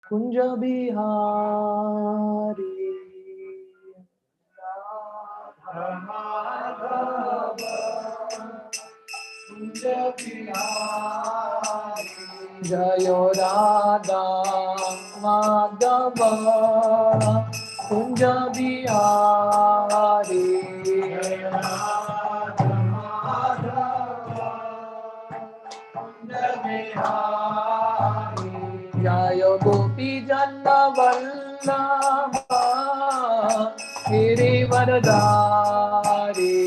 Kunja Bihari. Jayo Radha Madhava Kunja Bihari. Jayo Gopi Janna Vallabha Girivardhari.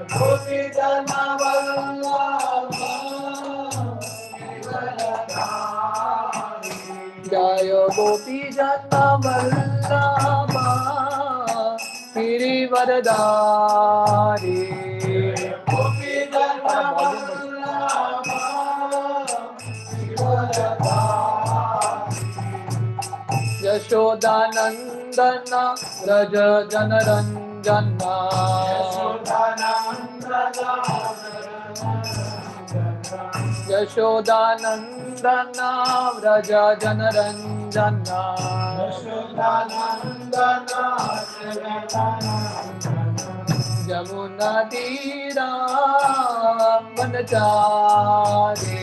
Gopi Janna Vallabha Girivardhari. Jayo Gopi Janna Vallabha Girivardhari. Gopi Janna Vallabha Yashodanandana Raja Janaranjana. Yashodanandana Raja Janaranjana. Jamuna Tira Vanachari.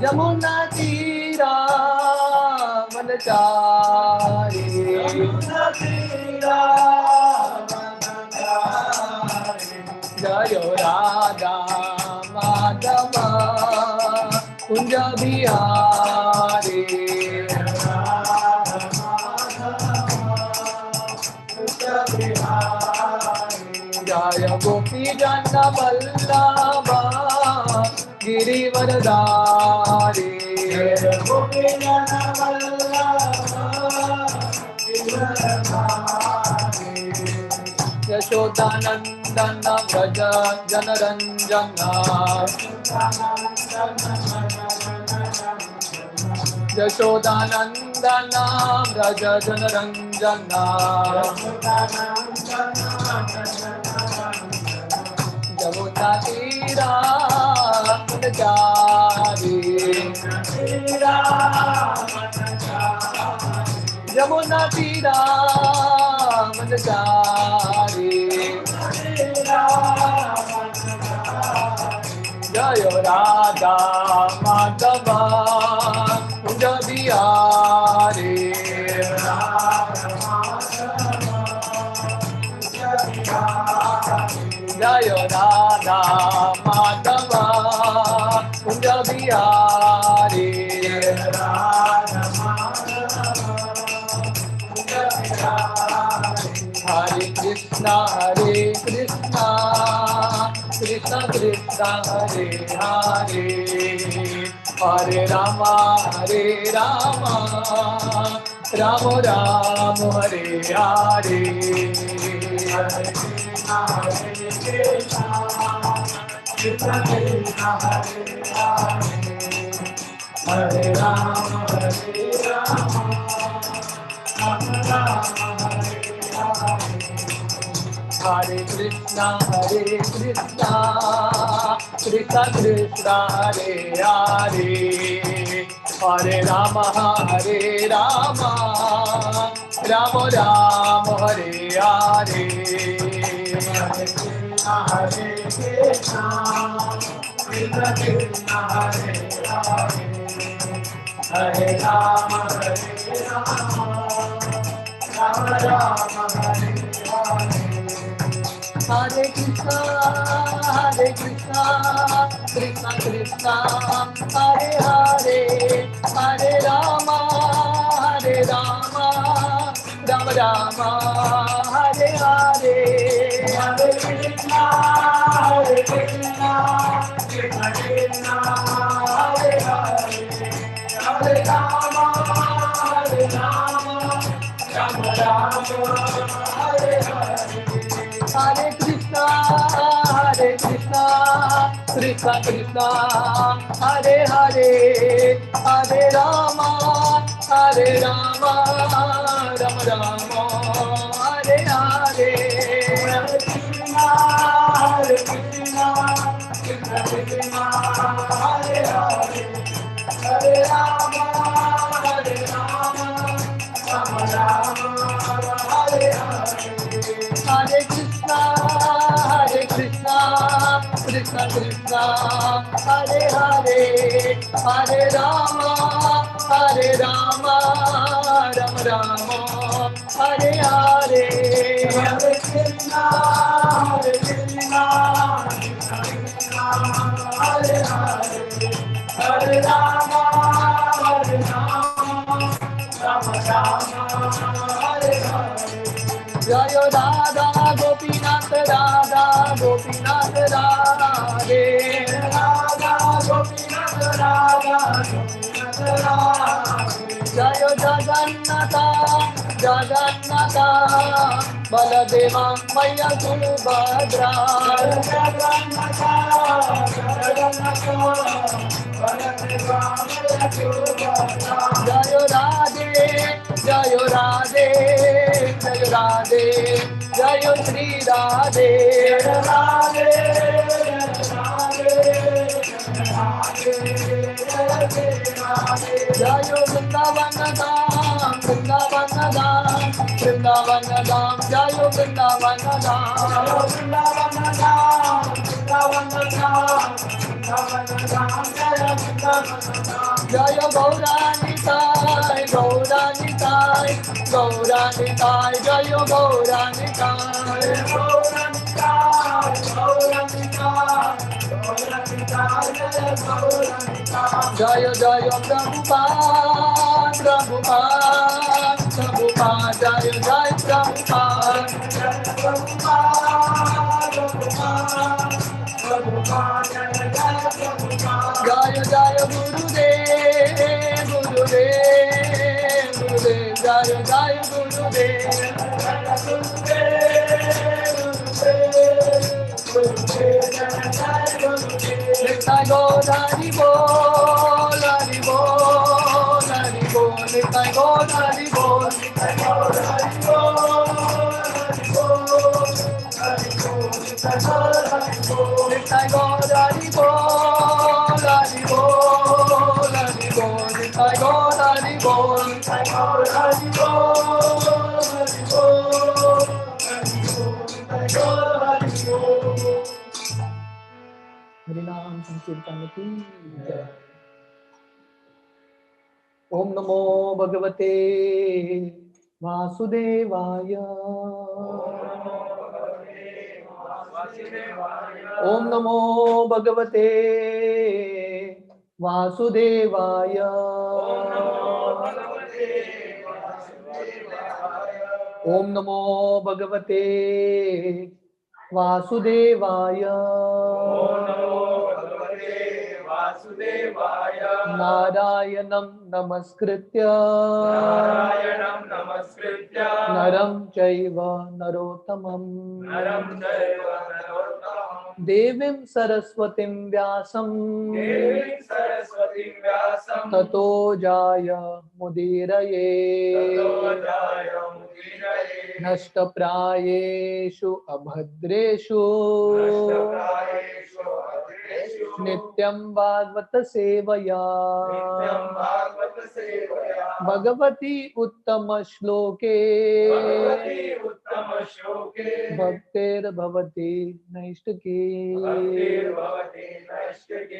Jamuna Tira Vanachari. Jayo Radha Madhava Kunja Bihari. Jaya Gopi Janna Vallabha Girivardhari. Gopi Janna Vallabha Girivardhari. Yashodanandana Vraja Janaranjana. Yashodanandana Vraja Janaranjana. Jamuna Tira Vanachari. Jamuna Tira Vanachari. Jayo Radha Madhava Kunja Bihari. Jayo Radha Madhava Kunja Bihari. Hare Krishna Krishna Krishna Hare Hare Hare Rama Rama Rama Hare Hare. Hare Krishna Krishna Krishna Hare Hare Hare Rama Rama Rama Hare Krishna Krishna Krishna Hare Hare Hare Rama Rama Rama Hare Hare. Hare Krishna Krishna Krishna Hare Hare Hare Rama Rama Rama Hare Hare. Hare Krishna Krishna Krishna Hare Hare Hare Rama Rama Rama Hare Hare. Hare Krishna Krishna Krishna Hare Hare Hare Rama Rama Hare Hare. Hare Krishna Krishna Krishna Hare Hare Hare Rama Rama Rama Hare Hare. Hare Krishna Krishna Krishna Hare Hare, Hare Rama, Hare Rama, Rama Rama, Hare Hare. Hare Krishna, Krishna Krishna, Hare Hare, Hare Rama, Rama Rama, Hare Hare. Hare Krishna, Krishna Krishna, Hare Hare, Hare Rama, Rama Rama, Hare Hare. Jayo Radha Gopinath Radha Gopinath Radhe, Radha Gopinath Radha Gopinath Radhe. Jayo Jagannatha Jagannatha Baladeva Maya Subhadra, Jagannatha Jagannatha Baladeva Maya Subhadra. Jayo Radhe Jayo Radhe Jayo Radhe Jayo Shri Radhe, Radhe Jayo Vrindavan Dham, Vrindavan Dham, Vrindavan Dham, Jayo Vrindavan Dham, Vrindavan Dham, Vrindavan Dham, Vrindavan Dham, Jayo Vrindavan Dham. Jayo Gauranitai, Gauranitai, Gauranitai, Jayo Gauranitai, Gauranitai, Gauranitai, Jayo Jayo Prabhupada, Prabhupada, Prabhupada, Jayo Jayo Prabhupada, Jayo Jayo Gurudev, Gurudev, Gurudev, Jayo Jayo Gurudev, Nitai Gaur Hari Bol, Hari Bol, Hari Bol, Nitai Gaur Hari Bol, Nitai Gaur Hari Bol, Hari Bol, Hari Bol, Nitai Gaur Hari Bol, Nitai Gaur Hari Bol, Hari Bol, Hari Bol, Nitai Gaur Hari Bol, Nitai Gaur Hari Bol, Hari Bol, Hari Bol, Nitai Gaur Hari Bol. हरिनाम संकीर्तन की जय। ओम नमो भगवते वासुदेवाय, ओम नमो भगवते वासुदेवाय, ओम नमो भगवते वासुदेवाय, नारायणं नमस्कृत्य नरं चैव नरोत्तमं देवीं सरस्वतीं व्यासं ततो जाय मुदीरये। नष्टप्रायेषु अभद्रेषु नित्यं भागवत सेवया भगवती उत्तम श्लोके भक्तिर्भवति नैष्टिकी।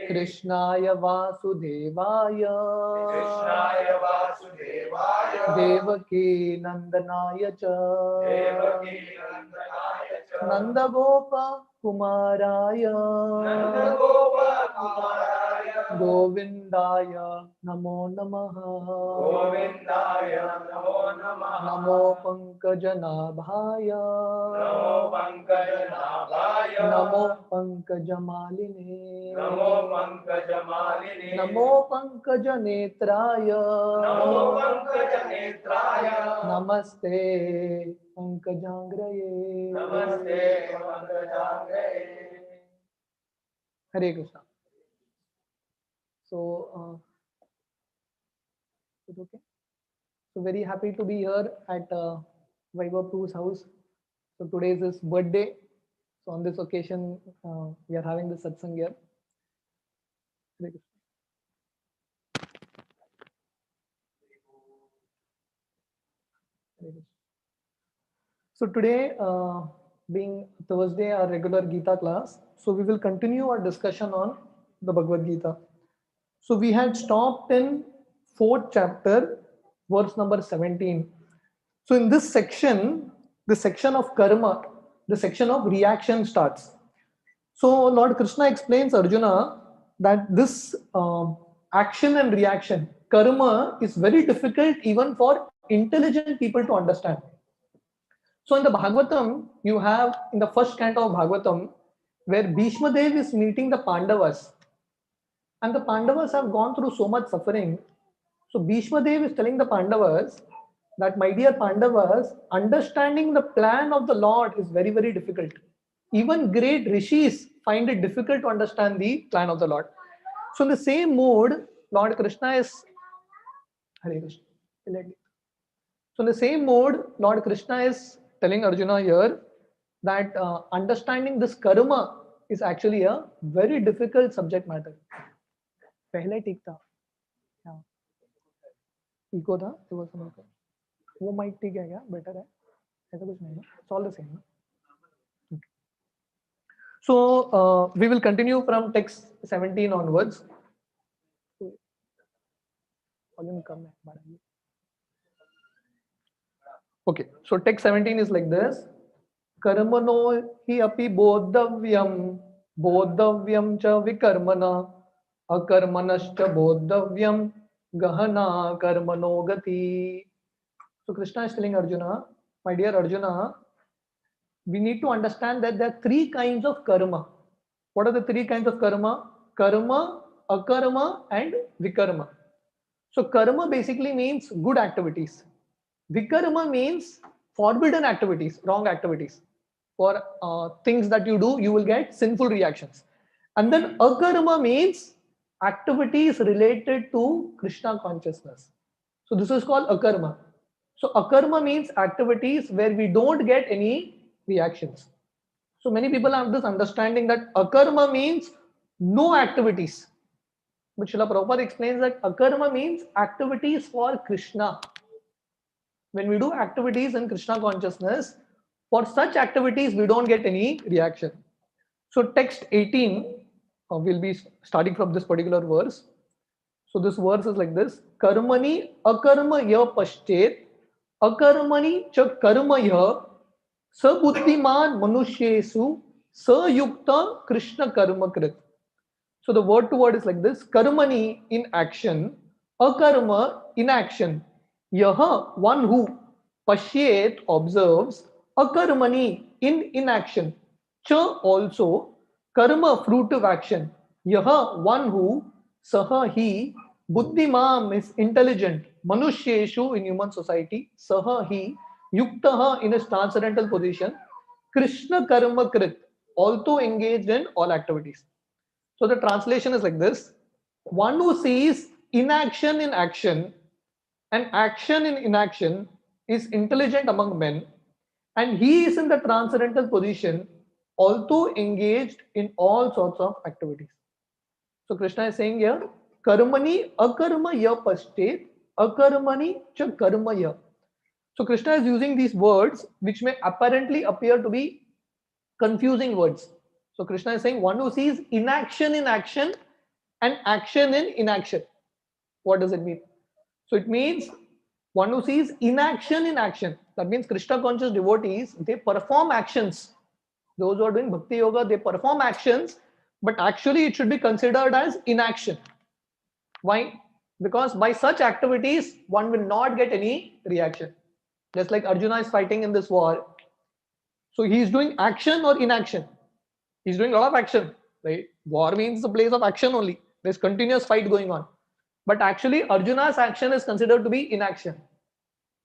कृष्णाय वासुदेवाय देवकी नंदनाय च नंदगोप कुमाराय गोविंदाय नमो नमः। नमो पंकजनाभाय नमो पंकजमालिने नमो पंकजनेत्राय नमस्ते पंकजांग्रये। हरे Krishna. So, it's okay. So very happy to be here at Vaibhav Pru's house. So today is his birthday. So on this occasion, we are having the satsang here. Hare Krishna. Hare Krishna. So today, being Thursday, our regular Gita class, so we will continue our discussion on the Bhagavad Gita. So we had stopped in 4th chapter, verse number 17. So in this section, the section of karma, the section of reaction starts. So Lord Krishna explains Arjuna that this action and reaction, karma, is very difficult even for intelligent people to understand. So in the Bhagavatam, you have in the first canto of Bhagavatam, where Bhishma Dev is meeting the Pandavas. And the Pandavas have gone through so much suffering. So Bhishma Dev is telling the Pandavas that, my dear Pandavas, understanding the plan of the Lord is very, very difficult. Even great rishis find it difficult to understand the plan of the Lord. So in the same mood, Lord Krishna is Hare Krishna. So in the same mode, Lord Krishna is telling Arjuna here that understanding this karma is actually a very difficult subject matter. पहले ठीक था, हाँ, eco था, तो वो समय का, वो माइक ठीक है क्या? बेटर है, ऐसा कुछ नहीं है, it's all the same. Okay. So we will continue from text 17 onwards. Volume कम है, बढ़ाइए. Okay, so text 17 is like this. Karmano hi api bodhavyam, bodhavyam cha vikarmana, akarmanascha bodhavyam, gahana karmano gati. So Krishna is telling Arjuna, my dear Arjuna, we need to understand that there are three kinds of karma. What are the three kinds of karma? Karma, akarma, and vikarma. So karma basically means good activities. Vikarma means forbidden activities, wrong activities. For things that you do, you will get sinful reactions. And then akarma means activities related to Krishna consciousness. So this is called akarma. So akarma means activities where we don't get any reactions. So many people have this understanding that akarma means no activities. But Srila Prabhupada explains that akarma means activities for Krishna. When we do activities in Krishna consciousness, for such activities we don't get any reaction. So text 18, we'll be starting from this particular verse. So this verse is like this: Karmani akarma ya paschet, akarmani cha karma ya, sabuddhiman manushyesu, sayukta Krishna karma krit. So the word to word is like this: Karmani, in action, akarma, inaction, yaha, one who, pashyet, observes, akarmani, in inaction, cha, also, karma, fruit of action, yaha, one who, saha, he, buddhimam, is intelligent, manushyeshu, in human society, saha, he, yuktaha, in his transcendental position, Krishna karma krit, also engaged in all activities. So the translation is like this: one who sees inaction in action and action in inaction is intelligent among men, and he is in the transcendental position, also engaged in all sorts of activities. So Krishna is saying here, karmani akarma ya paschet, akarmani cha karma ya. So Krishna is using these words which may apparently appear to be confusing words. So Krishna is saying one who sees inaction in action and action in inaction. What does it mean? So it means one who sees inaction in action. That means Krishna conscious devotees, they perform actions. Those who are doing bhakti yoga, they perform actions, but actually it should be considered as inaction. Why? Because by such activities, one will not get any reaction. Just like Arjuna is fighting in this war. So he is doing action or inaction? He's doing a lot of action, right? War means the place of action only. There's continuous fight going on. But actually, Arjuna's action is considered to be inaction.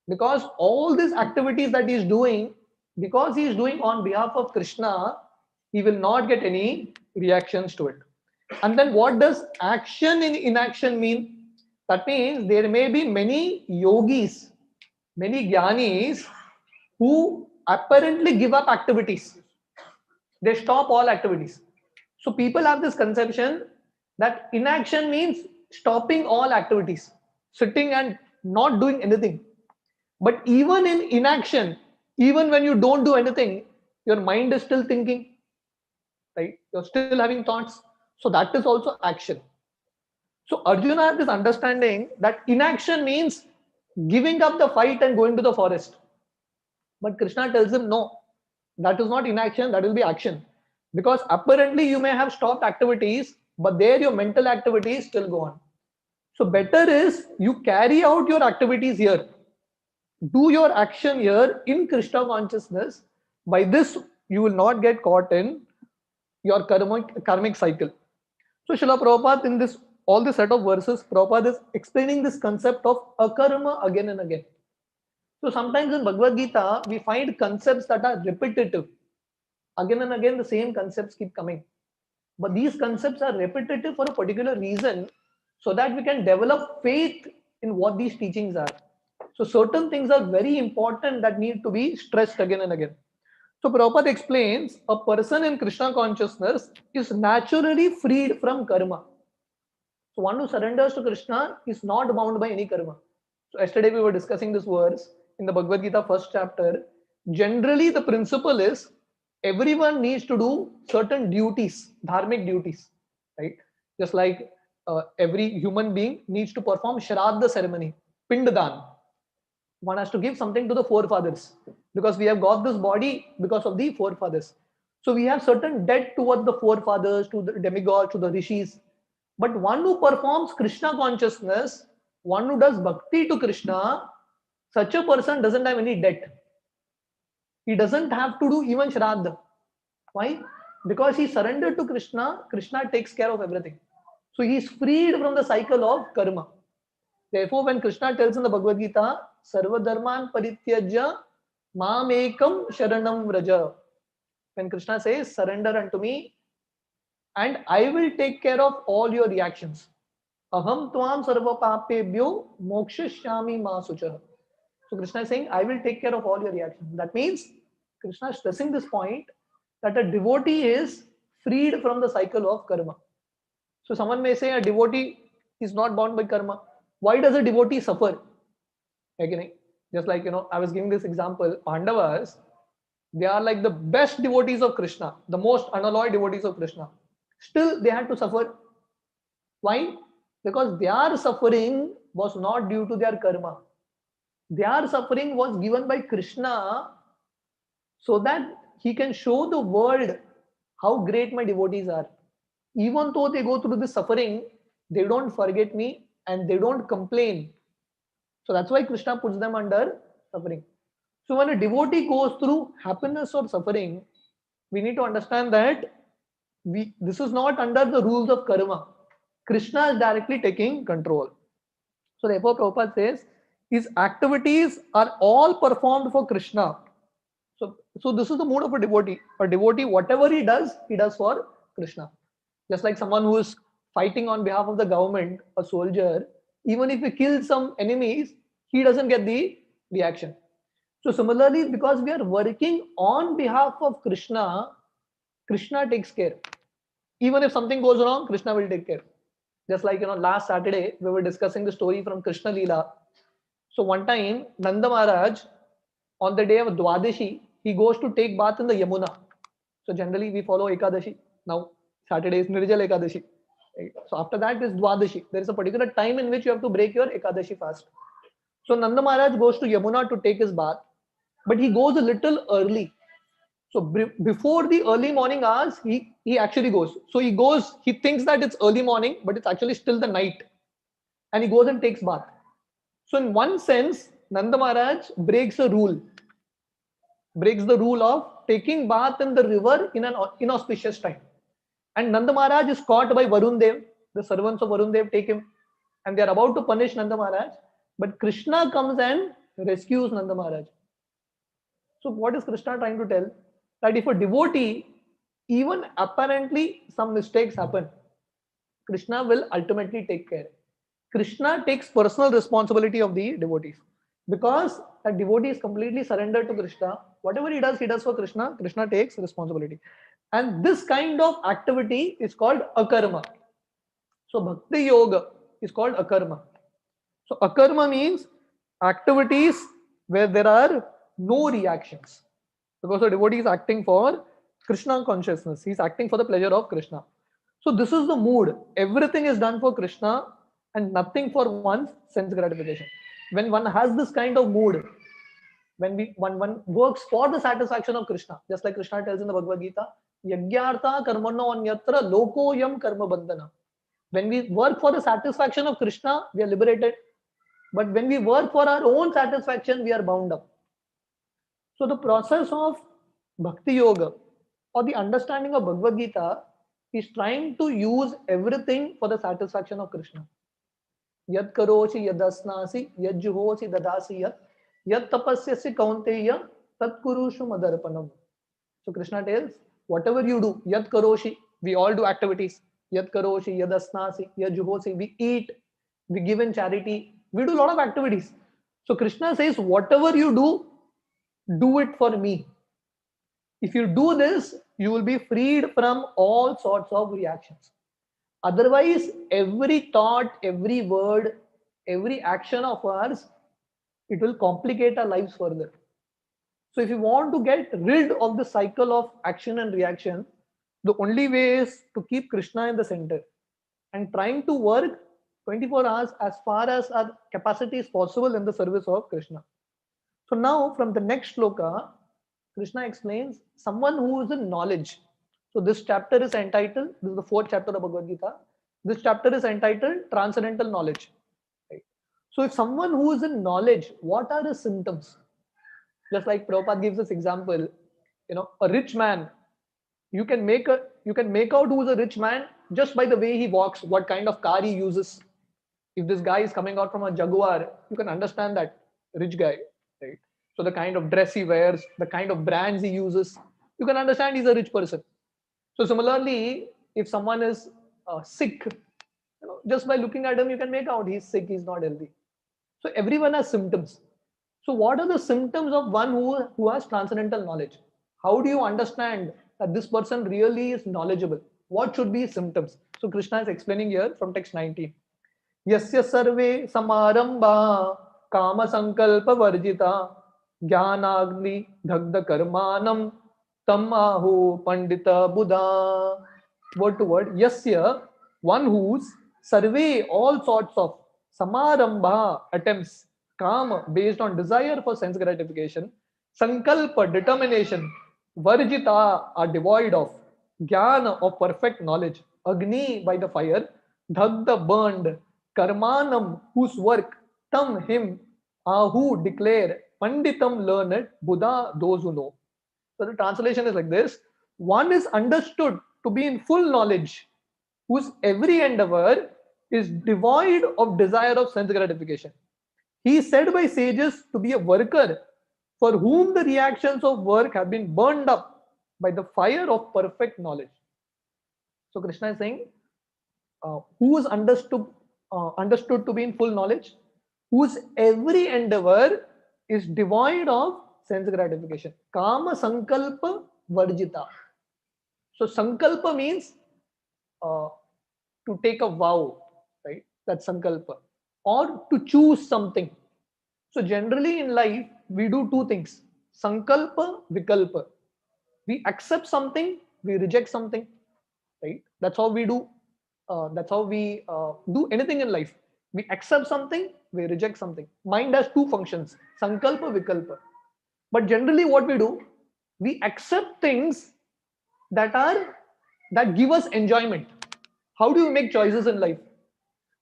Because all these activities that he's doing, because he's doing on behalf of Krishna, he will not get any reactions to it. And then what does action in inaction mean? That means there may be many yogis, many jnanis who apparently give up activities. They stop all activities. So people have this conception That inaction means stopping all activities, sitting and not doing anything. But even in inaction, even when you don't do anything, your mind is still thinking, right? You're still having thoughts. So that is also action. So Arjuna has this understanding that inaction means giving up the fight and going to the forest. But Krishna tells him, no, that is not inaction, that will be action. Because apparently you may have stopped activities, but there your mental activities still go on. So better is you carry out your activities here. Do your action here in Krishna consciousness. By this, you will not get caught in your karmic cycle. So Srila Prabhupada in this all this set of verses, Prabhupada is explaining this concept of akarma again and again. So sometimes in Bhagavad Gita, we find concepts that are repetitive. Again and again, the same concepts keep coming. But these concepts are repetitive for a particular reason so that we can develop faith in what these teachings are. So certain things are very important that need to be stressed again and again. So Prabhupada explains a person in Krishna consciousness is naturally freed from karma. So one who surrenders to Krishna is not bound by any karma. So yesterday we were discussing this verse in the Bhagavad Gita first chapter. Generally, the principle is everyone needs to do certain duties, dharmic duties, right? Just like every human being needs to perform Shraddha ceremony, Pindadan. One has to give something to the forefathers because we have got this body because of the forefathers. So we have certain debt towards the forefathers, to the demigods, to the rishis. But one who performs Krishna consciousness, one who does bhakti to Krishna, such a person doesn't have any debt. He doesn't have to do even Shraddha. Why? Because he surrendered to Krishna, Krishna takes care of everything. So he is freed from the cycle of karma. Therefore, when Krishna tells in the Bhagavad Gita, Sarva Dharman Parityajya Mam Ekam Sharanam Vraja. When Krishna says, surrender unto me, and I will take care of all your reactions. Aham Tvam Sarva Papebhyo Mokshishyami Masucha. So Krishna is saying, I will take care of all your reactions. That means Krishna is stressing this point that a devotee is freed from the cycle of karma. So someone may say a devotee is not bound by karma. Why does a devotee suffer? Again, just like I was giving this example, Pandavas, they are like the best devotees of Krishna, the most unalloyed devotees of Krishna. Still, they had to suffer. Why? Because their suffering was not due to their karma. Their suffering was given by Krishna so that he can show the world how great my devotees are. Even though they go through this suffering, they don't forget me and they don't complain. So that's why Krishna puts them under suffering. So when a devotee goes through happiness or suffering, we need to understand that this is not under the rules of karma. Krishna is directly taking control. So therefore Prabhupada says, his activities are all performed for Krishna. So this is the mood of a devotee. A devotee, whatever he does for Krishna. Just like someone who is fighting on behalf of the government, a soldier, even if he kills some enemies, he doesn't get the reaction. So similarly, because we are working on behalf of Krishna, Krishna takes care. Even if something goes wrong, Krishna will take care. Just like last Saturday we were discussing the story from Krishna Leela. So one time Nanda Maharaj, on the day of Dwadashi, he goes to take bath in the Yamuna. So generally we follow Ekadashi. Now Saturday is Nirjala Ekadashi. So after that is Dwadashi. There is a particular time in which you have to break your Ekadashi fast. So Nanda Maharaj goes to Yamuna to take his bath, but he goes a little early. So before the early morning hours, he actually goes. So he goes, he thinks that it's early morning, but it's actually still the night. And he goes and takes bath. So in one sense, Nanda Maharaj breaks the rule of taking bath in the river in an inauspicious time. And Nanda Maharaj is caught by Varun Dev. The servants of Varun Dev take him and they are about to punish Nanda Maharaj. But Krishna comes and rescues Nanda Maharaj. So what is Krishna trying to tell? That if a devotee, even apparently some mistakes happen, Krishna will ultimately take care. Krishna takes personal responsibility of the devotees. Because a devotee is completely surrendered to Krishna. Whatever he does for Krishna, Krishna takes responsibility. And this kind of activity is called akarma. So Bhakti Yoga is called akarma. So akarma means activities where there are no reactions. Because the devotee is acting for Krishna consciousness. He's acting for the pleasure of Krishna. So this is the mood. Everything is done for Krishna and nothing for one's sense gratification. When one has this kind of mood, when one works for the satisfaction of Krishna, just like Krishna tells in the Bhagavad Gita, Yagyartha karmano anyatra lokoyam karma bandhana. When we work for the satisfaction of Krishna, we are liberated. But when we work for our own satisfaction, we are bound up. So the process of Bhakti Yoga or the understanding of Bhagavad Gita is trying to use everything for the satisfaction of Krishna. Yad karoshi yadasnasi yad juhosi dadasi yad tapasyasi kaunteya tat kurushu madarpanam. So Krishna tells, whatever you do, yad karoshi, we all do activities. Yad karoshi yadasnasi yad juhosi, we eat, we give in charity, we do a lot of activities. So Krishna says, whatever you do it for me. If you do this, you will be freed from all sorts of reactions. Otherwise, every thought, every word, every action of ours, it will complicate our lives further. So if you want to get rid of the cycle of action and reaction, the only way is to keep Krishna in the center and trying to work 24 hours as far as our capacity is possible in the service of Krishna. So now from the next shloka, Krishna explains someone who is in knowledge. So this chapter is entitled, this is the fourth chapter of Bhagavad Gita. This chapter is entitled Transcendental Knowledge. Right? So if someone who is in knowledge, what are the symptoms? Just like Prabhupada gives this example, a rich man, you can make out who is a rich man just by the way he walks, what kind of car he uses. If this guy is coming out from a Jaguar, you can understand that rich guy, right? So the kind of dress he wears, the kind of brands he uses, you can understand he's a rich person. So similarly, if someone is sick, just by looking at him, you can make out he's sick, he's not healthy. So everyone has symptoms. So what are the symptoms of one who has transcendental knowledge? How do you understand that this person really is knowledgeable? What should be symptoms? So Krishna is explaining here from text 19. Yasya sarve samarambha kama sankalpa varjita jnanagni dhagda karmanam tam ahu pandita buddha. Word to word, yasya, one whose survey all sorts of samarambha attempts, kama based on desire for sense gratification, sankalpa determination, varjita are devoid of, jnana of perfect knowledge, agni by the fire, dhagda burned, karmanam whose work, tam him, ahu declare, panditam learned, buddha those who know. So the translation is like this: one is understood to be in full knowledge, whose every endeavor is devoid of desire of sense gratification. He is said by sages to be a worker for whom the reactions of work have been burned up by the fire of perfect knowledge. So Krishna is saying, who is understood to be in full knowledge, whose every endeavor is devoid of sense gratification. Kama sankalpa varjita. So sankalpa means to take a vow, right? That's sankalpa. Or to choose something. So generally in life, we do two things: sankalpa, vikalpa. We accept something, we reject something, right? That's how we do. That's how we do anything in life. We accept something, we reject something. Mind has two functions: sankalpa, vikalpa. But generally, what we do, we accept things that give us enjoyment. How do you make choices in life?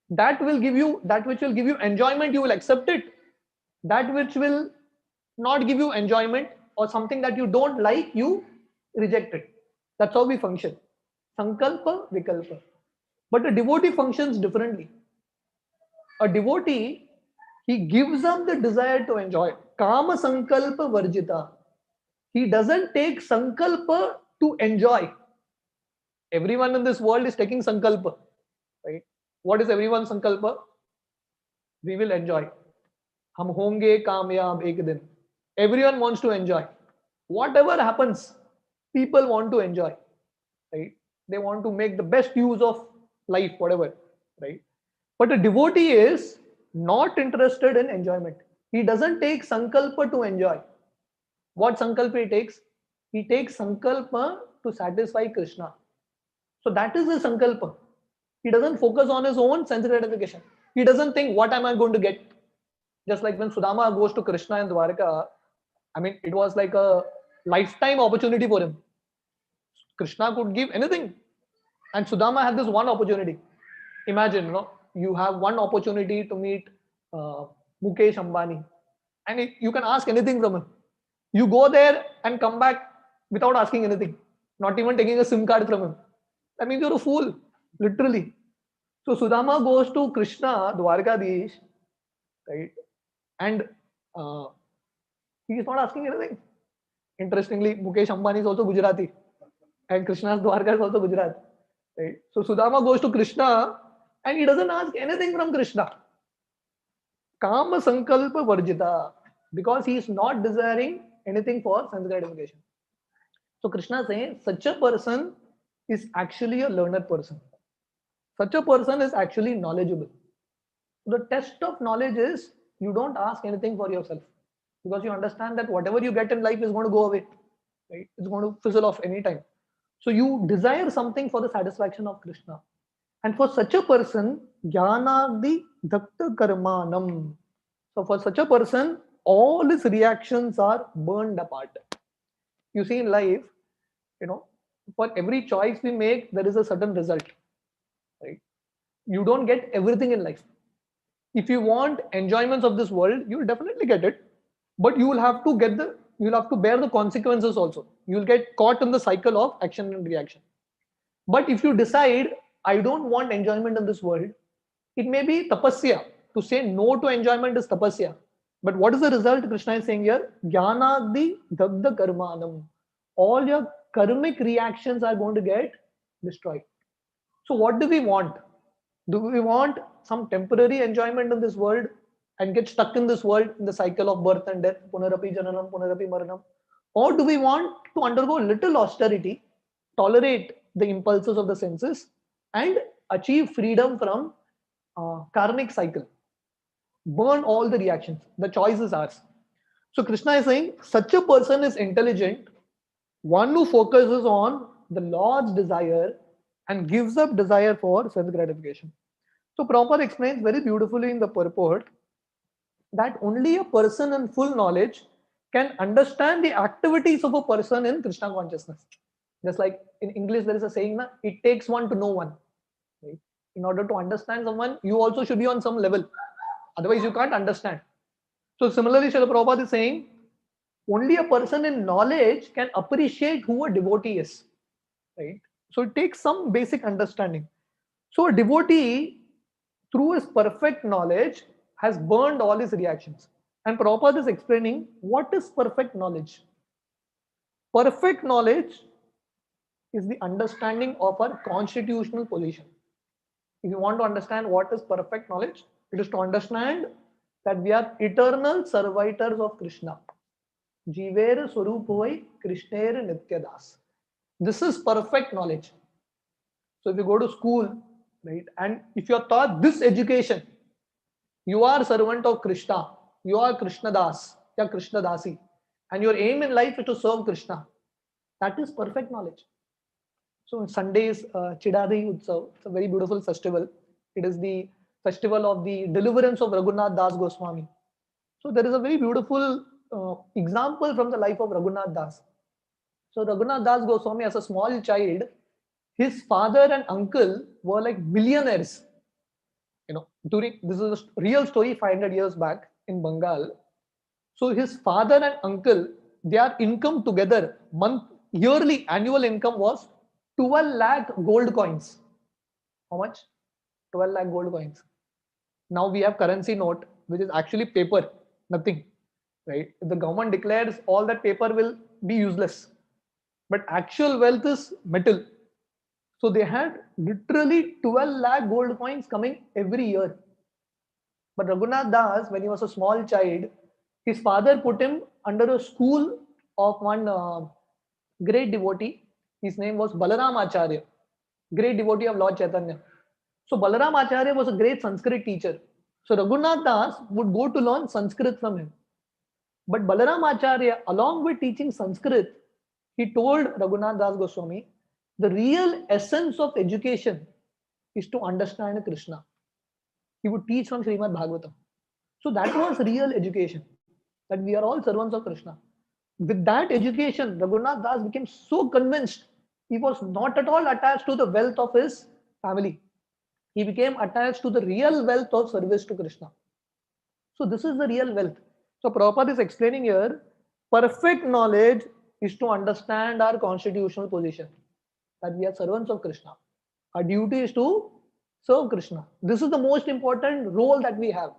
That which will give you enjoyment, you will accept it. That which will not give you enjoyment or something that you don't like, you reject it. That's how we function. Sankalpa, vikalpa. But a devotee functions differently. A devotee, he gives up the desire to enjoy. Kama sankalpa varjita. He doesn't take sankalpa to enjoy. Everyone in this world is taking sankalpa, right? What is everyone's sankalpa? We will enjoy. Hum honge kamyab ek din. Everyone wants to enjoy. Whatever happens, people want to enjoy, right? They want to make the best use of life, whatever. right? But a devotee is not interested in enjoyment. He doesn't take sankalpa to enjoy. What sankalpa he takes? He takes sankalpa to satisfy Krishna. So that is his sankalpa. He doesn't focus on his own sense gratification. He doesn't think, what am I going to get? Just like when Sudama goes to Krishna in Dwarka, I mean, it was like a lifetime opportunity for him. Krishna could give anything. And Sudama had this one opportunity. Imagine, you have one opportunity to meet uh, Mukesh Ambani, and you can ask anything from him. You go there and come back without asking anything, not even taking a SIM card from him. That means you're a fool, literally. So Sudama goes to Krishna, Dwarkadish, right? And uh, he is not asking anything. Interestingly, Mukesh Ambani is also Gujarati, and Krishna's Dwarka is also Gujarat. Right? So Sudama goes to Krishna, and he doesn't ask anything from Krishna. Kama Sankalpa Varjita, because he is not desiring anything for sense gratification. So Krishna is saying such a person is actually a learned person. Such a person is actually knowledgeable. The test of knowledge is you don't ask anything for yourself, because you understand that whatever you get in life is going to go away. Right? It's going to fizzle off anytime. So you desire something for the satisfaction of Krishna. And for such a person, jnanagdi dakta karmanam. So for such a person, all his reactions are burned apart. You see in life, for every choice we make, there is a certain result. Right? You don't get everything in life. If you want enjoyments of this world, you will definitely get it, but you'll have to bear the consequences also. You'll get caught in the cycle of action and reaction. But if you decide, I don't want enjoyment in this world, it may be tapasya. To say no to enjoyment is tapasya. But what is the result? Krishna is saying here, jnanagdi dagda karmanam. All your karmic reactions are going to get destroyed. So what do we want? Do we want some temporary enjoyment in this world and get stuck in this world in the cycle of birth and death, punarapi jananam, punarapi maranam? Or do we want to undergo little austerity, tolerate the impulses of the senses, and achieve freedom from karmic cycle? Burn all the reactions. The choice is ours. So Krishna is saying, such a person is intelligent, one who focuses on the Lord's desire and gives up desire for sense gratification. So Prabhupada explains very beautifully in the purport that only a person in full knowledge can understand the activities of a person in Krishna consciousness. Just like in English, there is a saying, it takes one to know one. Right? In order to understand someone, you also should be on some level. Otherwise, you can't understand. So similarly, Srila Prabhupada is saying, only a person in knowledge can appreciate who a devotee is. Right? So it takes some basic understanding. So a devotee, through his perfect knowledge, has burned all his reactions. And Prabhupada is explaining what is perfect knowledge. Perfect knowledge is the understanding of our constitutional position. If you want to understand what is perfect knowledge, it is to understand that we are eternal servitors of Krishna. Jiver Swarupovai Krishner Nityadas. This is perfect knowledge. So if you go to school, right, and if you are taught this education, you are servant of Krishna, you are Krishna Das, ya Krishna Dasi, and your aim in life is to serve Krishna. That is perfect knowledge. So Sunday is Chidadi Utsav. It's a very beautiful festival. It is the festival of the deliverance of Raghunath Das Goswami. So there is a very beautiful example from the life of Raghunath Das. So Raghunath Das Goswami, as a small child, his father and uncle were like millionaires. During this is a real story 500 years back in Bengal. So his father and uncle, their income together, yearly annual income was 12 lakh gold coins. How much? 12 lakh gold coins. Now we have currency note, which is actually paper, nothing. Right? If the government declares all that paper will be useless. But actual wealth is metal. So they had literally 12 lakh gold coins coming every year. But Raghunath Das, when he was a small child, his father put him under a school of one great devotee. His name was Balaram Acharya, great devotee of Lord Chaitanya. So Balaram Acharya was a great Sanskrit teacher. So Raghunath Das would go to learn Sanskrit from him. But Balaram Acharya, along with teaching Sanskrit, he told Raghunath Das Goswami, the real essence of education is to understand Krishna. He would teach from Srimad Bhagavatam. So that was real education, that we are all servants of Krishna. With that education, Raghunath Das became so convinced he was not at all attached to the wealth of his family. He became attached to the real wealth of service to Krishna. So this is the real wealth. So Prabhupada is explaining here, perfect knowledge is to understand our constitutional position, that we are servants of Krishna. Our duty is to serve Krishna. This is the most important role that we have.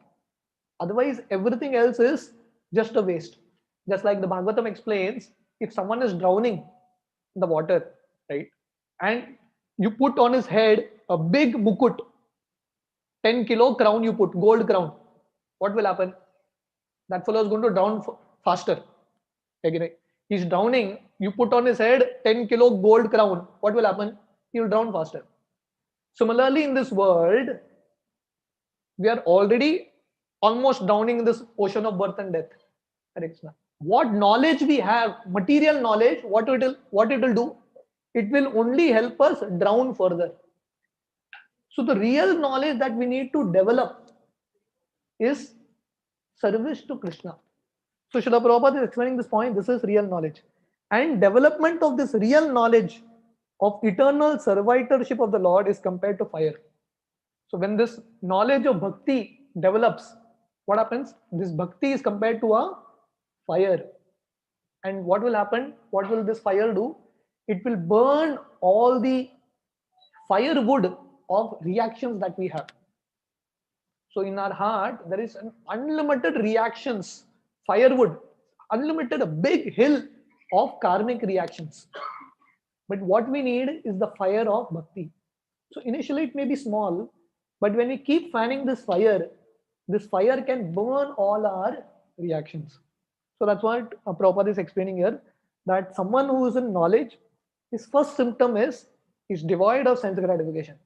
Otherwise, everything else is just a waste. Just like the Bhagavatam explains, if someone is drowning in the water, right, and you put on his head a big mukut, 10 kilo crown you put, gold crown, what will happen? That fellow is going to drown faster. Okay, he's drowning, you put on his head 10 kilo gold crown, what will happen? He will drown faster. Similarly, in this world, we are already almost drowning in this ocean of birth and death. What knowledge we have, material knowledge, what it will do? It will only help us drown further. So the real knowledge that we need to develop is service to Krishna. So Srila Prabhupada is explaining this point. This is real knowledge. And development of this real knowledge of eternal servitorship of the Lord is compared to fire. So when this knowledge of bhakti develops, what happens? This bhakti is compared to a fire. And what will happen? What will this fire do? It will burn all the firewood of reactions that we have. So in our heart, there is an unlimited reactions, firewood, unlimited, a big hill of karmic reactions. But what we need is the fire of bhakti. So initially it may be small, but when we keep fanning this fire can burn all our reactions. So that's what Prabhupada is explaining here, that someone who is in knowledge, his first symptom is he's devoid of sense gratification.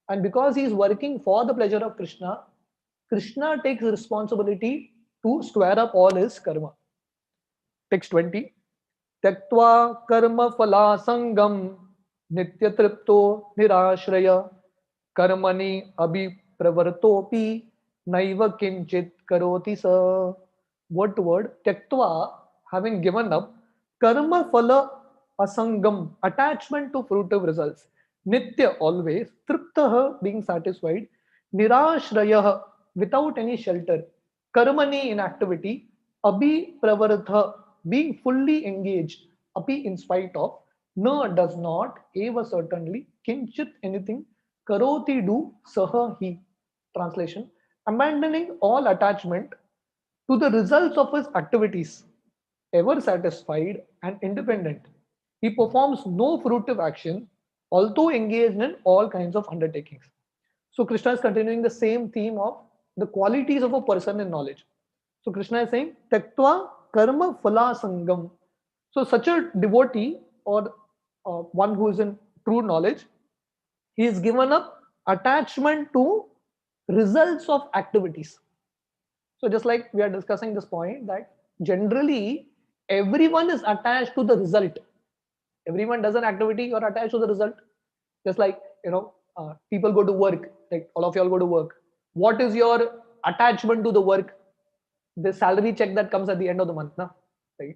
And because he is working for the pleasure of Krishna, Krishna takes responsibility to square up all his karma. Text 20. Tyaktva karma phala sangam nitya tripto nirashraya karmani abhipravartopi naiva kinchit karoti sa. Word to word, tyaktva, having given up, karma phala asangam, attachment to fruitive results, nitya, always, triptah, being satisfied, nirashrayah, without any shelter, karmani, in activity, abhipravartha, being fully engaged, api, in spite of, na, does not, eva, certainly, kinchit, anything, karoti, do, saha, he. Translation, abandoning all attachment to the results of his activities, ever satisfied and independent. He performs no fruitive action, although engaged in all kinds of undertakings. So Krishna is continuing the same theme of the qualities of a person in knowledge. So Krishna is saying, Taktva karma phala sangam. So such a devotee, or one who is in true knowledge, he is given up attachment to results of activities. So just like we are discussing this point, that generally everyone is attached to the result. Everyone does an activity, you're attached to the result. Just like, people go to work, like all of y'all go to work. What is your attachment to the work? The salary check that comes at the end of the month. Na? Right?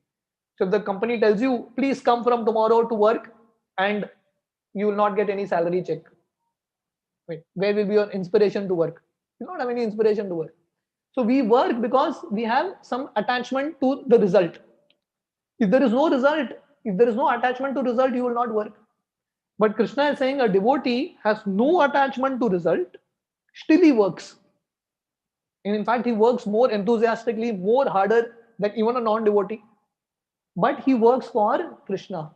So if the company tells you, please come from tomorrow to work, and you will not get any salary check. Wait, where will be your inspiration to work? You don't have any inspiration to work. So we work because we have some attachment to the result. If there is no result, if there is no attachment to result, you will not work. But Krishna is saying a devotee has no attachment to result, still he works. And in fact, he works more enthusiastically, more harder than even a non-devotee. But he works for Krishna.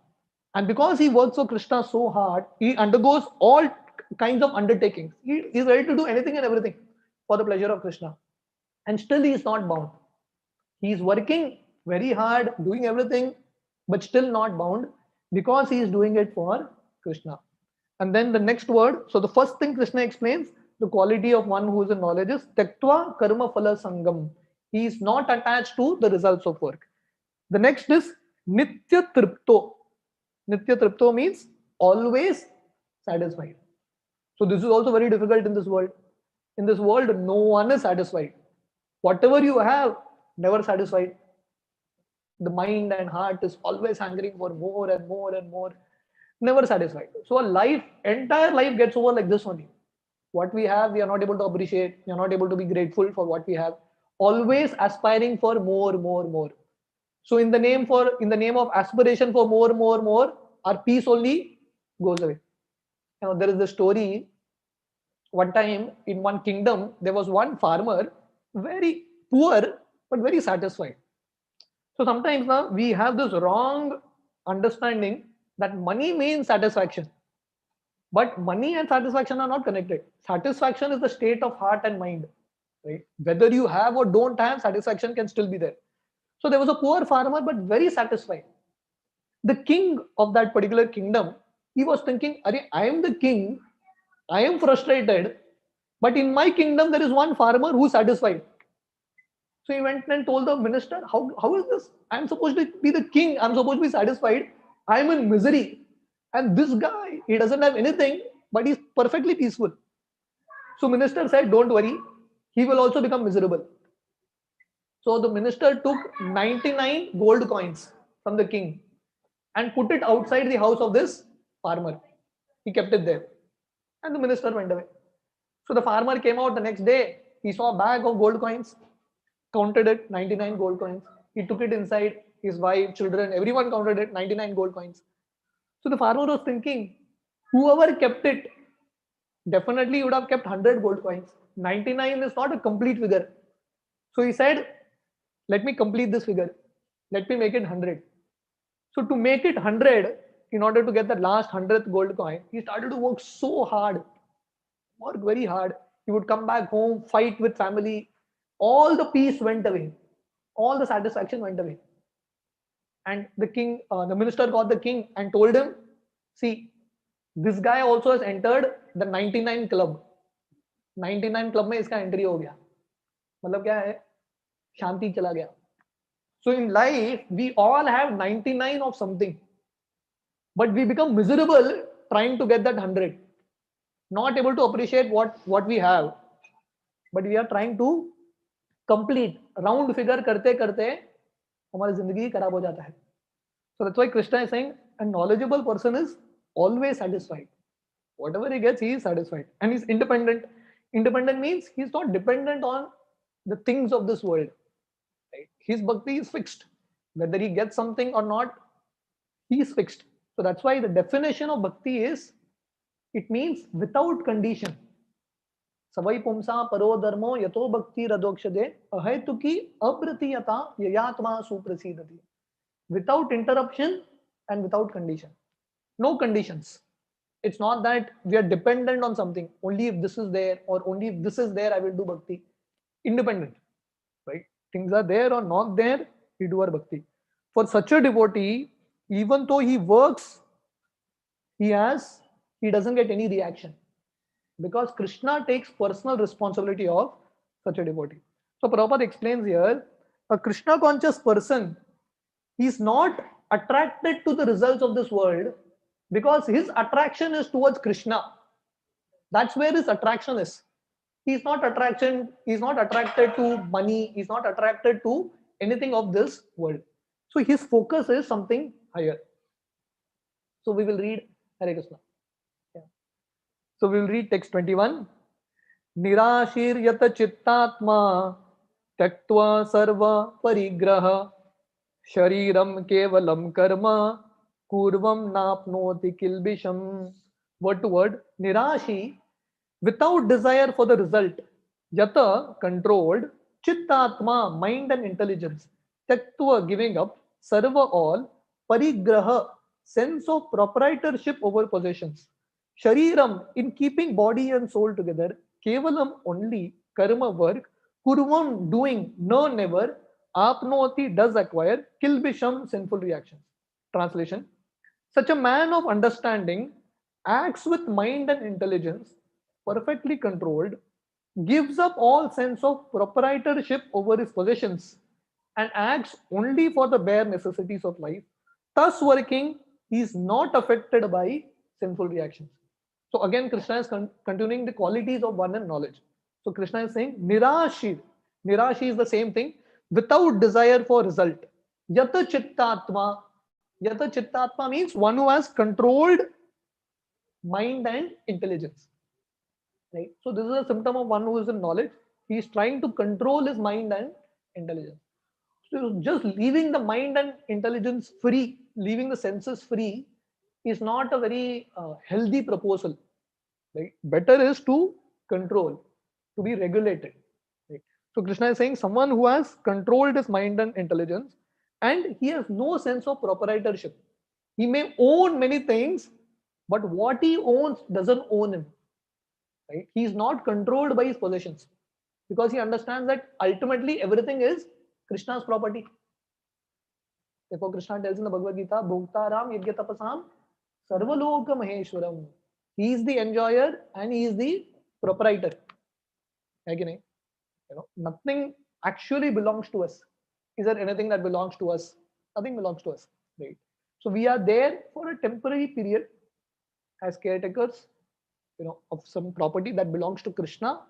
And because he works for Krishna so hard, he undergoes all kinds of undertakings. He is ready to do anything and everything for the pleasure of Krishna. And still he is not bound. He is working very hard, doing everything, but still not bound because he is doing it for Krishna. And then the next word, so the first thing Krishna explains, The quality of one who is in knowledge is Tyaktva Karma Phala Sangam. He is not attached to the results of work. The next is Nitya Tripto. Nitya Tripto means always satisfied. So this is also very difficult in this world. In this world, no one is satisfied. Whatever you have, never satisfied. The mind and heart is always hungering for more and more and more, never satisfied. So a life, entire life gets over like this only. What we have, we are not able to appreciate, we are not able to be grateful for what we have. Always aspiring for more, more, more. So in the name of aspiration for more, more, more, our peace only goes away. There is the story. One time in one kingdom, there was one farmer, very poor but very satisfied. So sometimes now we have this wrong understanding that money means satisfaction. But money and satisfaction are not connected. Satisfaction is the state of heart and mind. Right? Whether you have or don't have, satisfaction can still be there. So there was a poor farmer but very satisfied. The king of that particular kingdom, he was thinking, I am the king, I am frustrated, but in my kingdom there is one farmer who is satisfied. So he went and told the minister, how is this? I'm supposed to be the king, I'm supposed to be satisfied. I'm in misery. And this guy, he doesn't have anything, but he's perfectly peaceful. So minister said, don't worry, he will also become miserable. So the minister took 99 gold coins from the king and put it outside the house of this farmer. He kept it there. And the minister went away. So the farmer came out the next day. He saw a bag of gold coins, counted it, 99 gold coins. He took it inside, his wife, children, everyone counted it, 99 gold coins. So the farmer was thinking, whoever kept it, definitely would have kept 100 gold coins. 99 is not a complete figure. So he said, let me complete this figure. Let me make it 100. So to make it 100, in order to get the last 100th gold coin, he started to work so hard, work very hard. He would come back home, fight with family. All the peace went away. All the satisfaction went away. And the king, the minister got the king and told him, see, this guy also has entered the 99 club. 99 club में इसका entry हो गया. मतलब क्या है? शांति चला गया. So in life, we all have 99 of something. But we become miserable trying to get that 100. Not able to appreciate what we have. But we are trying to complete. Round figure करते करते हमारी जिंदगी खराब हो जाता है. So that's why Krishna is saying a knowledgeable person is always satisfied. Whatever he gets, he is satisfied. And he's independent. Independent means he's not dependent on the things of this world. Right? His bhakti is fixed. Whether he gets something or not, he is fixed. So that's why the definition of bhakti is, it means without condition. Savai pumsa paro dharmo yato bhakti radokshade ahetuki abratiyata yayatma suprasidati. Without interruption and without condition. No conditions. It's not that we are dependent on something. Only if this is there or only if this is there, I will do bhakti. Independent. Right? Things are there or not there, we do our bhakti. For such a devotee, even though he works, he doesn't get any reaction. Because Krishna takes personal responsibility of such a devotee. So Prabhupada explains here, a Krishna conscious person, he is not attracted to the results of this world because his attraction is towards Krishna. That's where his attraction is. He's not attracted to money, he's not attracted to anything of this world. So his focus is something higher. So we will read Hare Krishna. Yeah. So we will read text 21. Nirashiryata chittatma taktva sarva parigraha shariram kevalam karma kurvam napnoti kilbisham. Word to word. Nirashi, without desire for the result. Yata, controlled. Chittatma, mind and intelligence. Taktva, giving up. Sarva, all. Parigraha, sense of proprietorship over possessions. Shariram, in keeping body and soul together. Kevalam, only. Karma, work. Kurvam, doing. No, never. Apnoti, does acquire. Kilbisham, sinful reactions. Translation. Such a man of understanding acts with mind and intelligence perfectly controlled, gives up all sense of proprietorship over his possessions and acts only for the bare necessities of life, thus working, he is not affected by sinful reactions. So again, Krishna is continuing the qualities of one and knowledge. So Krishna is saying, Nirashi. Nirashi is the same thing, without desire for result. Yata Chittatma. Yata Chittatma means one who has controlled mind and intelligence. Right? So this is a symptom of one who is in knowledge. He is trying to control his mind and intelligence. So just leaving the mind and intelligence free, leaving the senses free, is not a very healthy proposal. Right? Better is to control, to be regulated. Right? So Krishna is saying someone who has controlled his mind and intelligence, and he has no sense of proprietorship. He may own many things, but what he owns doesn't own him. Right? He is not controlled by his possessions because he understands that ultimately everything is Krishna's property. Therefore, Krishna tells in the Bhagavad Gita, Bhoktaram Yajna Tapasam Sarvaloka Maheshwaram. He is the enjoyer and he is the proprietor. Again, nothing actually belongs to us. Is there anything that belongs to us? Nothing belongs to us. Right? So we are there for a temporary period as caretakers, of some property that belongs to Krishna,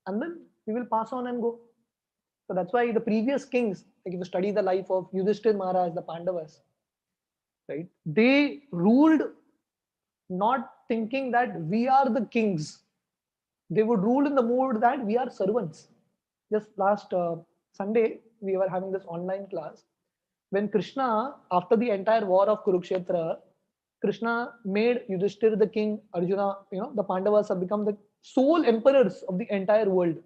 and then we will pass on and go. So that's why the previous kings, like if you study the life of Yudhishthir Maharaj, the Pandavas, right? They ruled not thinking that we are the kings. They would rule in the mood that we are servants. Just last Sunday, we were having this online class. When Krishna, after the entire war of Kurukshetra, Krishna made Yudhishthir the king, Arjuna, the Pandavas have become the sole emperors of the entire world.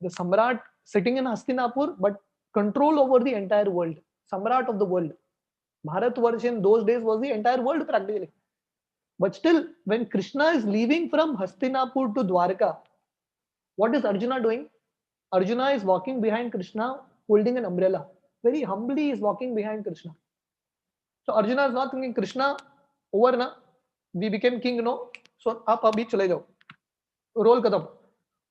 The Samrat sitting in Hastinapur, but control over the entire world. Samrat of the world. Bharatvarsh in those days was the entire world practically. But still, when Krishna is leaving from Hastinapur to Dwarka, what is Arjuna doing? Arjuna is walking behind Krishna holding an umbrella. Very humbly is walking behind Krishna. So Arjuna is not thinking, Krishna, over na, we became king, no? So up abhi chale jao. Roll kadam.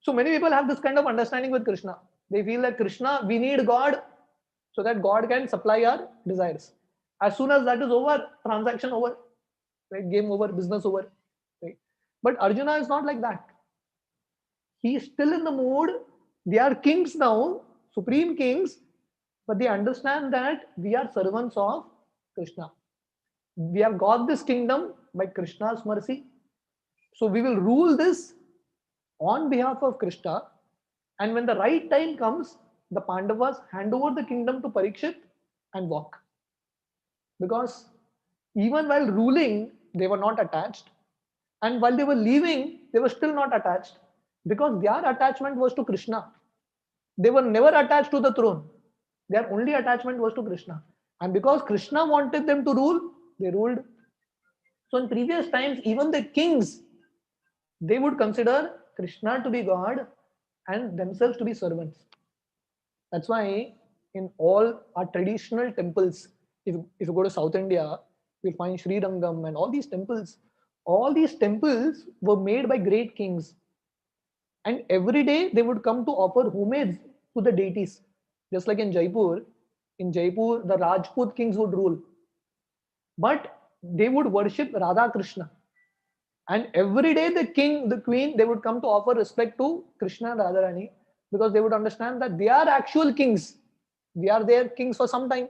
So many people have this kind of understanding with Krishna. They feel that Krishna, we need God so that God can supply our desires. As soon as that is over, transaction over, right? Game over, business over. Right? But Arjuna is not like that. He is still in the mood. They are kings now, supreme kings, but they understand that we are servants of Krishna. We have got this kingdom by Krishna's mercy. So we will rule this on behalf of Krishna. And when the right time comes, the Pandavas hand over the kingdom to Parikshit and walk. Because even while ruling, they were not attached. And while they were leaving, they were still not attached. Because their attachment was to Krishna. They were never attached to the throne. Their only attachment was to Krishna. And because Krishna wanted them to rule, they ruled. So in previous times, even the kings, they would consider Krishna to be God and themselves to be servants. That's why in all our traditional temples, if you go to South India, you'll find Sri Rangam and all these temples. All these temples were made by great kings. And every day they would come to offer homage to the deities. Just like in Jaipur, the Rajput kings would rule. But they would worship Radha Krishna. And every day the king, the queen, they would come to offer respect to Krishna and Radharani because they would understand that they are actual kings. We are their kings for some time.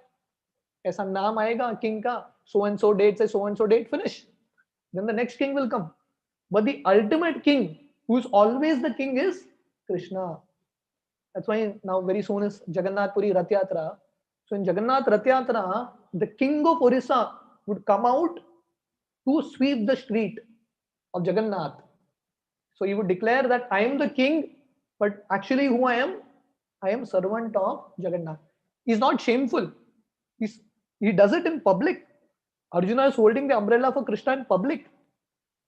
ऐसा नाम आएगा king का, so and so date, say so and so date, finish. Then the next king will come. But the ultimate king, who is always the king, is Krishna. That's why now very soon is Jagannath Puri Rath Yatra. So in Jagannath Rath Yatra, the king of Orissa would come out to sweep the street of Jagannath. So he would declare that I am the king, but actually who I am servant of Jagannath. He's not shameful. He does it in public. Arjuna is holding the umbrella for Krishna in public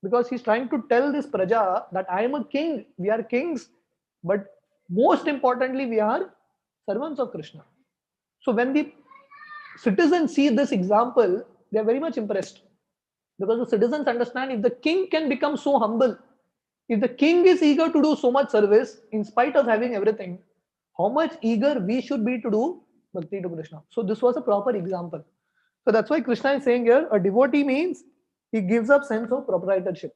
because he's trying to tell this praja that I am a king. We are kings, but most importantly, we are servants of Krishna. So when the citizens see this example, they are very much impressed because the citizens understand if the king can become so humble, If the king is eager to do so much service in spite of having everything, how much eager we should be to do bhakti to Krishna. So this was a proper example. So that's why Krishna is saying here, a devotee means he gives up sense of proprietorship.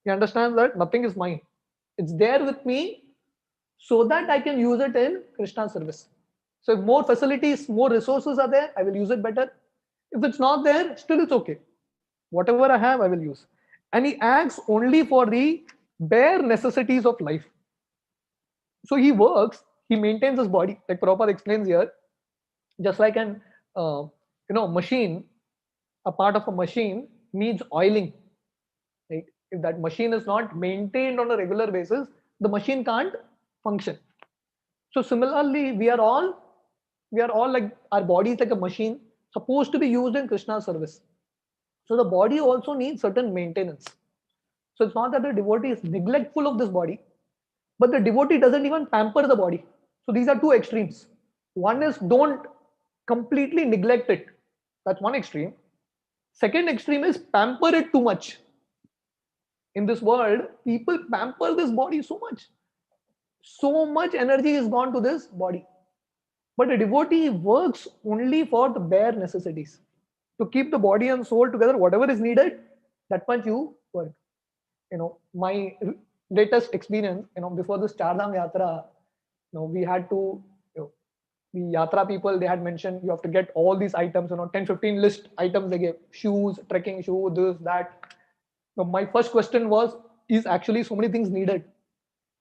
He understands that nothing is mine. It's there with me so that I can use it in Krishna's service. So if more facilities, more resources are there, I will use it better. If it's not there, still it's okay. Whatever I have, I will use. And he acts only for the bare necessities of life. So he works, he maintains his body, like Prabhupada explains here, just like an machine, a part of a machine needs oiling. Right? If that machine is not maintained on a regular basis, the machine can't function. So similarly, we are all like our body is like a machine supposed to be used in Krishna's service. So the body also needs certain maintenance. So it's not that the devotee is neglectful of this body, but the devotee doesn't even pamper the body. So these are two extremes. One is don't completely neglect it. That's one extreme. Second extreme is pamper it too much. In this world, people pamper this body so much. So much energy is gone to this body. But a devotee works only for the bare necessities. To keep the body and soul together, whatever is needed, that much you work. My latest experience, before this Chardham Yatra, we had to, the Yatra people, they had mentioned you have to get all these items, 10, 15 list items they gave, shoes, trekking shoe, this, that. So my first question was, is actually so many things needed?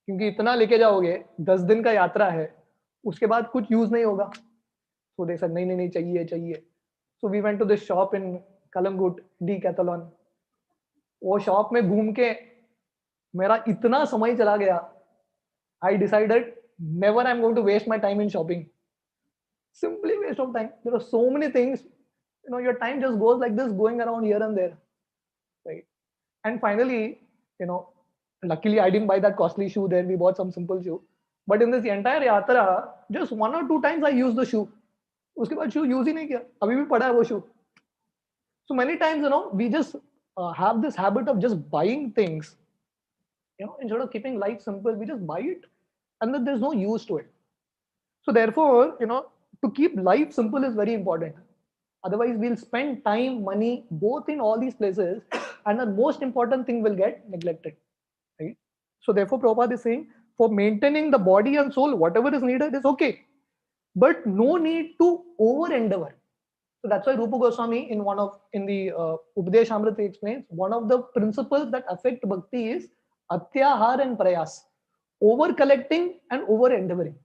क्योंकि इतना लेके जाओगे 10 दिन का यात्रा है उसके बाद कुछ यूज नहीं होगा so they said नहीं चाहिए so we went to this shop in Kalamgut Decathlon वो शॉप में घूम के मेरा इतना समय चला गया I decided never I'm going to waste my time in shopping simply waste of time there are so many things your time just goes like this going around here and there right and finally luckily I didn't buy that costly shoe there we bought some simple shoe but in this entire yatra just 1 or 2 times I used the shoe उसके बाद shoe use ही नहीं किया अभी भी पड़ा है वो shoe so many times we just have this habit of just buying things instead of keeping life simple we just buy it and then there's no use to it so therefore to keep life simple is very important otherwise we'll spend time money both in all these places and the most important thing will get neglected right so therefore Prabhupada is saying for maintaining the body and soul whatever is needed is okay but no need to over endeavor so that's why Rupa Goswami in the Upadesh Amrita explains one of the principles that affect bhakti is atyahar and prayas over collecting and over endeavoring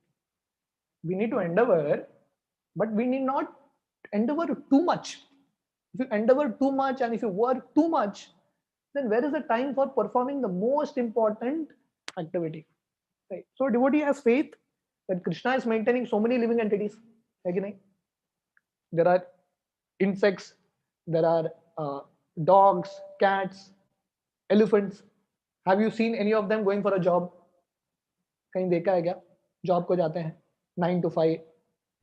we need to endeavor but we need not endeavor too much if you endeavor too much and if you work too much then where is the time for performing the most important activity right so devotee has faith that Krishna is maintaining so many living entities like, there are insects there are dogs cats elephants have you seen any of them going for a job कहीं देखा है क्या job को जाते हैं 9 to 5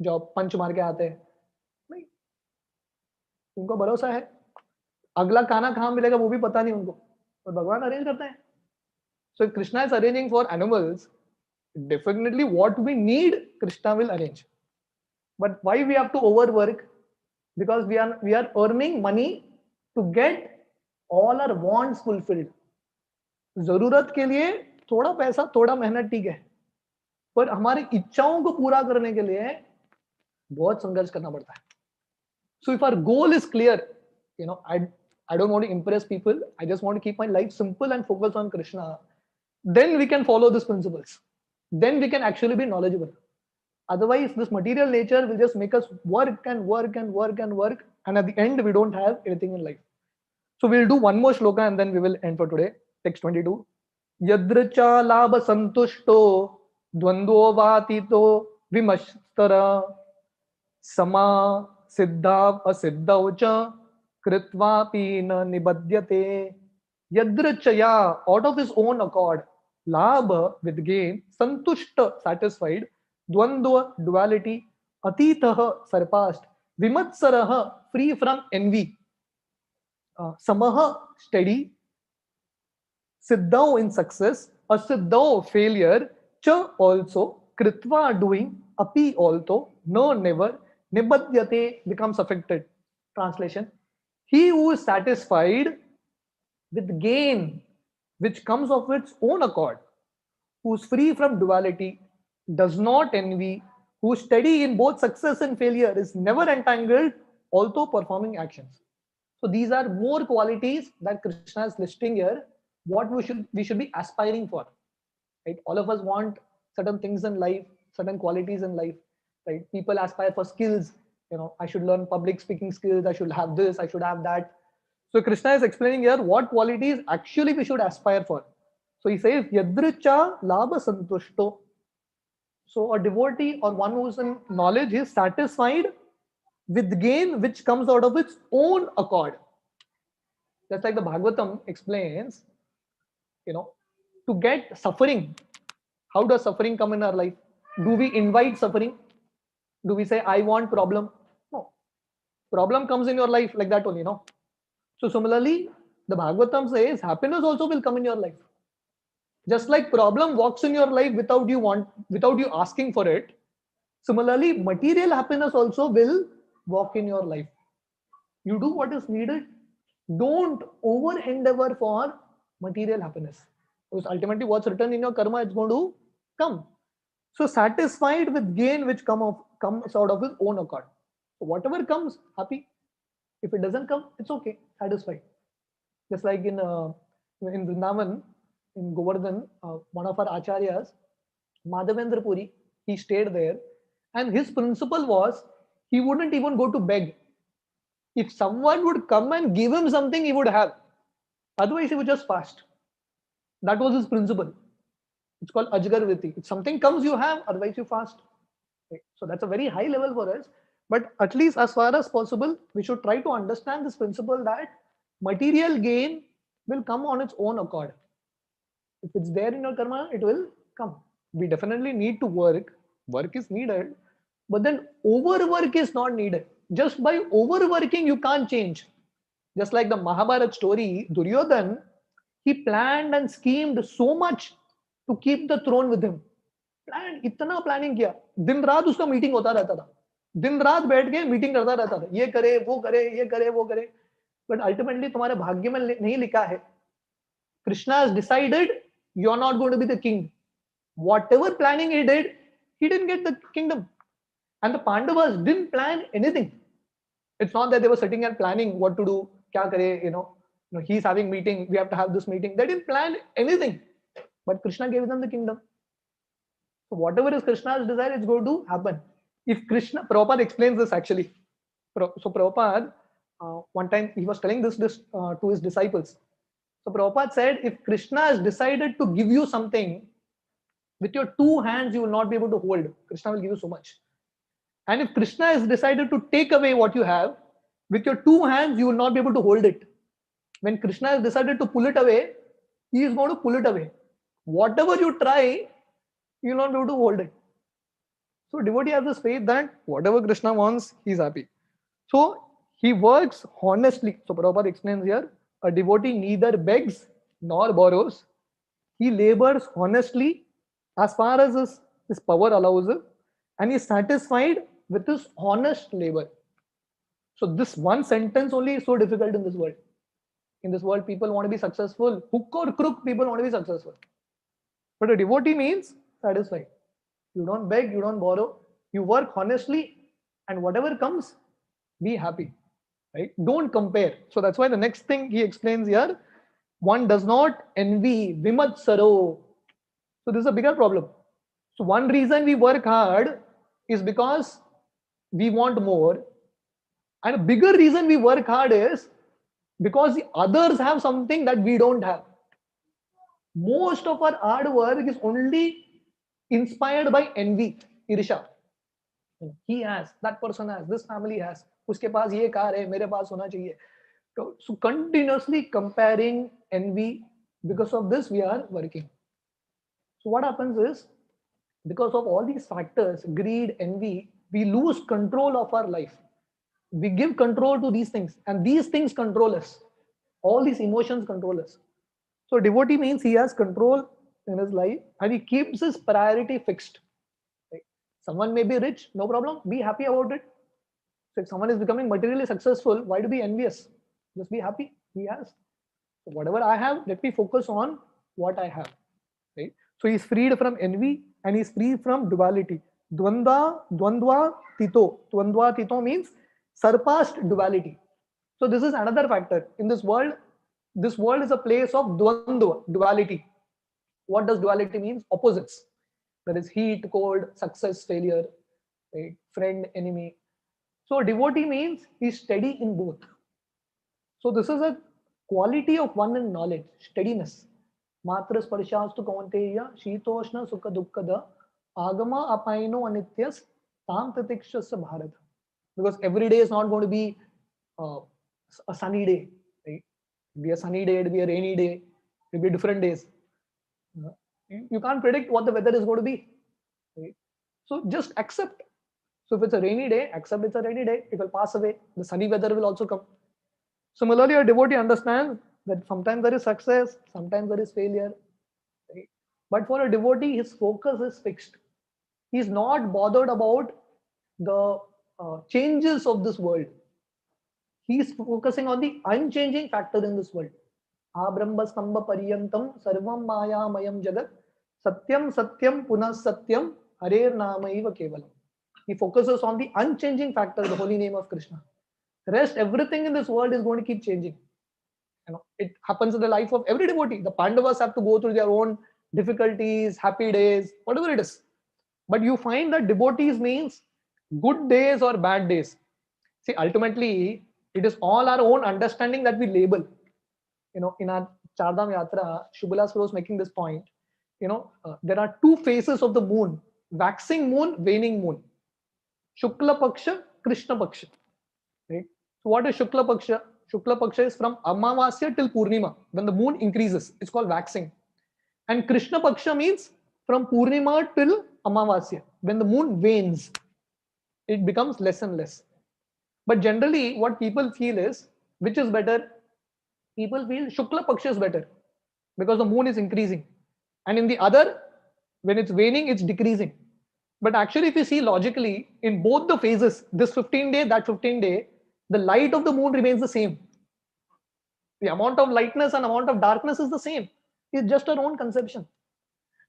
job पंच मार के आते हैं नहीं उनको भरोसा है अगला खाना कहाँ मिलेगा वो भी पता नहीं उनको और भगवान अरेंज करते हैं so if Krishna is arranging for animals definitely what we need Krishna will arrange but why we have to overwork because we are earning money to get all our wants fulfilled जरूरत के लिए थोड़ा पैसा थोड़ा मेहनत ठीक है पर हमारी इच्छाओं को पूरा करने के लिए बहुत संघर्ष करना पड़ता है so if our goal is clear I don't want to impress people I just want to keep my life simple and focus on Krishna then we can follow these principles then we can actually be knowledgeable otherwise this material nature will just make us work and work and work and work and at the end we don't have anything in life so we'll do one more shloka and then we will end for today text 22 yadricha labha santushto dvando vatito vimastara sama siddhav asiddhav cha kritvapi na nibadyate yadrichaya out of his own accord labha with gain santushta satisfied dvandva duality atitah surpassed vimatsarah free from envy samah steady Siddhau in success, asiddhau failure, cha also, kritva doing, api also, no never, nibadyate becomes affected. Translation: he who is satisfied with gain which comes of its own accord, who's free from duality, does not envy, who's steady in both success and failure, is never entangled, although performing actions. So these are more qualities that Krishna is listing here. What we should be aspiring for, right? All of us want certain things in life, certain qualities in life, right? People aspire for skills. I should learn public speaking skills. I should have this. I should have that. So Krishna is explaining here what qualities actually we should aspire for. So he says, Yadricha Labha Santushto. So a devotee or one who's in knowledge is satisfied with gain which comes out of its own accord. Just like the Bhagavatam explains, you know, to get suffering, how does suffering come in our life? Do we invite suffering? Do we say, I want problem? No. Problem comes in your life like that only, no? So similarly, the Bhagavatam says happiness also will come in your life. Just like problem walks in your life without you asking for it, similarly, material happiness also will walk in your life. You do what is needed. Don't over endeavor for material happiness. Because ultimately what's written in your karma is going to come. So satisfied with gain which comes out of his own accord. So whatever comes, happy. If it doesn't come, it's okay, satisfied. Just like in Vrindavan, in Govardhan, one of our acharyas, Madhavendra Puri, he stayed there, and his principle was he wouldn't even go to beg. If someone would come and give him something, he would have. Otherwise, he would just fast. That was his principle. It's called Ajgarviti. If something comes, you have, otherwise you fast. Okay. So that's a very high level for us. But at least as far as possible, we should try to understand this principle that material gain will come on its own accord. If it's there in your karma, it will come. We definitely need to work. Work is needed. But then overwork is not needed. Just by overworking, you can't change. Just like the Mahabharata story, Duryodhan, he planned and schemed so much to keep the throne with him. इतना planning किया, दिन रात उसका meeting होता रहता था, दिन रात बैठ के मीटिंग करता रहता था, ये करे वो करे ये करे वो करे. बट अल्टीमेटली तुम्हारे भाग्य में नहीं लिखा है. Krishna has decided you're not going to be the king. Whatever planning he did, he didn't get the kingdom. And the Pandavas didn't plan anything. It's not that they were sitting and planning what to do, kya kare, he's having meeting, we have to have this meeting. They didn't plan anything. But Krishna gave them the kingdom. So whatever is Krishna's desire, it's going to happen. If Krishna, Prabhupada explains this actually. So Prabhupada, one time he was telling this to his disciples. So Prabhupada said, if Krishna has decided to give you something, with your two hands you will not be able to hold. Krishna will give you so much. And if Krishna has decided to take away what you have, with your two hands you will not be able to hold it. When Krishna has decided to pull it away, he is going to pull it away. Whatever you try, you will not be able to hold it. So devotee has this faith that whatever Krishna wants, he is happy. So he works honestly. So Prabhupada explains here, a devotee neither begs nor borrows. He labors honestly as far as his power allows it, and he is satisfied with his honest labor. So this one sentence only is so difficult in this world. In this world, people want to be successful. Hook or crook, people want to be successful. But a devotee means satisfied. You don't beg, you don't borrow. You work honestly, and whatever comes, be happy. Right? Don't compare. So that's why the next thing he explains here, one does not envy, vimatsaro. So this is a bigger problem. So one reason we work hard is because we want more. And a bigger reason we work hard is because the others have something that we don't have. Most of our hard work is only inspired by envy, irsha. He has, that person has, this family has, उसके पास ये car है, मेरे पास होना चाहिए. So continuously comparing, envy, because of this we are working. So what happens is, because of all these factors, greed, envy, we lose control of our life. We give control to these things, and these things control us. All these emotions control us. So devotee means he has control in his life and he keeps his priority fixed. Right? Someone may be rich, no problem, be happy about it. So if someone is becoming materially successful, why to be envious? Just be happy. He has. So whatever I have, let me focus on what I have. Right? So he's freed from envy and he's free from duality. Dvandva tito. Dvandva tito means surpassed duality. So this is another factor. In this world is a place of dvandva, duality. What does duality means? Opposites. There is heat, cold, success, failure, right? Friend, enemy. So devotee means he's steady in both. So this is a quality of one in knowledge, steadiness. Matra sparshastu kaunteya shitoshna sukha dukkada agama apaino anityas tam tatikshasya bharata. Because every day is not going to be uh, a sunny day, right? It'll be a sunny day, it'll be a rainy day, it'll be different days. You can't predict what the weather is going to be, right? So just accept. So if it's a rainy day, accept it's a rainy day. It will pass away. The sunny weather will also come. Similarly, a devotee understands that sometimes there is success, sometimes there is failure. Right? But for a devotee, his focus is fixed. He's not bothered about the changes of this world. He's focusing on the unchanging factor in this world. Abrahma stamba paryantam sarvam maya mayam jagat satyam satyam punas satyam harer namaiva kevalam. He focuses on the unchanging factor, the holy name of Krishna. The rest, everything in this world is going to keep changing. It happens in the life of every devotee. The Pandavas have to go through their own difficulties, happy days, whatever it is. But you find that devotees means good days or bad days. See, ultimately, it is all our own understanding that we label. In our Chardham Yatra, Shubhalas was making this point. There are two phases of the moon: waxing moon, waning moon. Shukla Paksha, Krishna Paksha. Right? So what is Shukla Paksha? Shukla Paksha is from Amavasya till Purnima, when the moon increases. It's called waxing. And Krishna Paksha means from Purnima till Amavasya, when the moon wanes. It becomes less and less. But generally, what people feel is, which is better? People feel Shukla Paksha is better because the moon is increasing. And in the other, when it's waning, it's decreasing. But actually, if you see logically, in both the phases, this 15-day, that 15-day, the light of the moon remains the same. The amount of lightness and amount of darkness is the same. It's just our own conception.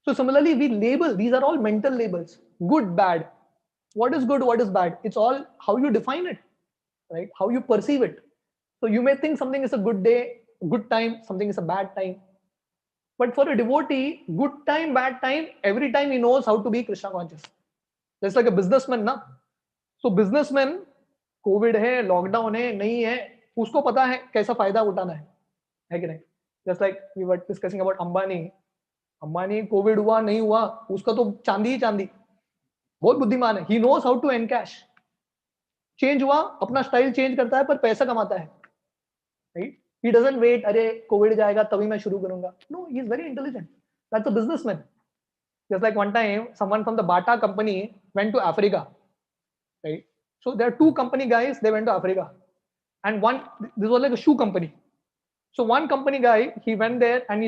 So similarly, we label, these are all mental labels. Good, bad. What is good, what is bad? It's all how you define it, right? How you perceive it. So you may think something is a good day, good time, something is a bad time. But for a devotee, good time, bad time, every time he knows how to be Krishna conscious. Just like a businessman, na? So businessman, COVID है, lockdown है, नहीं है, उसको पता है कैसा फायदा उठाना है कि नहीं? Just like we were discussing about Ambani Covid हुआ नहीं हुआ, उसका तो चांदी ही चांदी, बहुत बुद्धिमान है. He knows how to encash. Change हुआ, अपना स्टाइल चेंज करता है, पर पैसा कमाता है. Right? He doesn't wait, अरे कोविड जाएगा तभी मैं शुरू करूंगा. No, he is very intelligent. That's a businessman. Just like one time, someone from the Bata company went to Africa. Right? So there are two company guys, they went to Africa. And this was like a shoe company. So one company guy, he went there and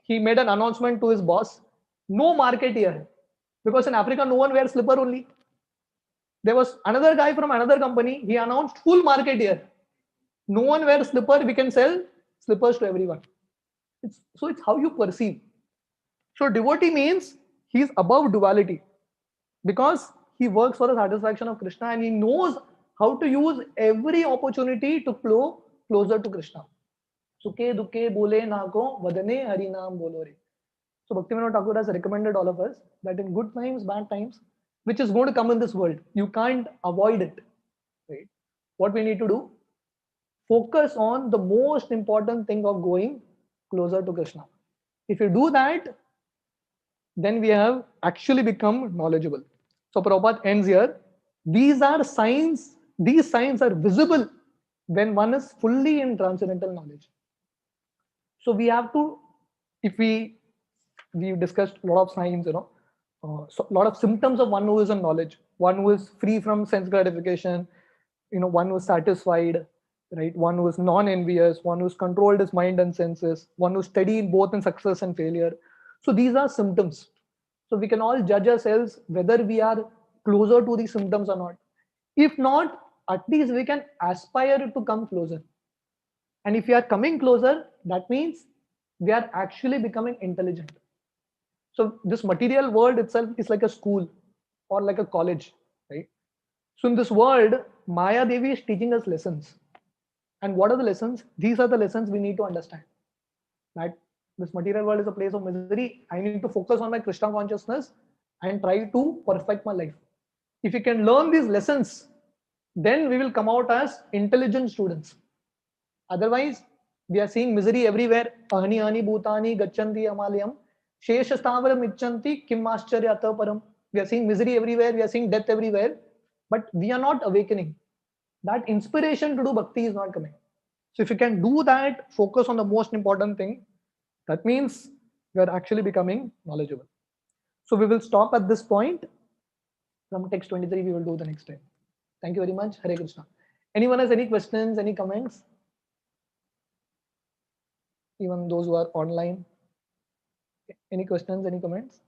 he made an announcement to his boss, no market here. Because in Africa, no one wears slipper only. There was another guy from another company, he announced full market here. No one wears slipper, we can sell slippers to everyone. It's how you perceive. So devotee means he's above duality because he works for the satisfaction of Krishna and he knows how to use every opportunity to flow closer to Krishna. Sukhe dukhe bole nako vadane harinam bolo re. So Bhaktivinoda Thakur has recommended all of us that in good times, bad times, which is going to come in this world, you can't avoid it. Right? What we need to do? Focus on the most important thing of going closer to Krishna. If you do that, then we have actually become knowledgeable. So Prabhupada ends here. These signs are visible when one is fully in transcendental knowledge. So we have to, we've discussed a lot of signs, so a lot of symptoms of one who is in knowledge, one who is free from sense gratification, one who is satisfied, right? One who is non-envious, one who's controlled his mind and senses, one who's steady in both in success and failure. So these are symptoms. So we can all judge ourselves whether we are closer to these symptoms or not. If not, at least we can aspire to come closer. And if we are coming closer, that means we are actually becoming intelligent. So this material world itself is like a school or like a college, right? So in this world, Maya Devi is teaching us lessons. And what are the lessons? These are the lessons we need to understand. That this material world is a place of misery. I need to focus on my Krishna consciousness and try to perfect my life. If we can learn these lessons, then we will come out as intelligent students. Otherwise, we are seeing misery everywhere. Ahani ahani bhutani gachanti amalayam. Shesha stavaram ichanti kim ascharya param. We are seeing misery everywhere. We are seeing death everywhere. But we are not awakening. That inspiration to do bhakti is not coming. So if you can do that, focus on the most important thing, that means you are actually becoming knowledgeable. So we will stop at this point. From text 23, we will do the next time. Thank you very much. Hare Krishna. Anyone has any questions, any comments? Even those who are online. Any questions, any comments?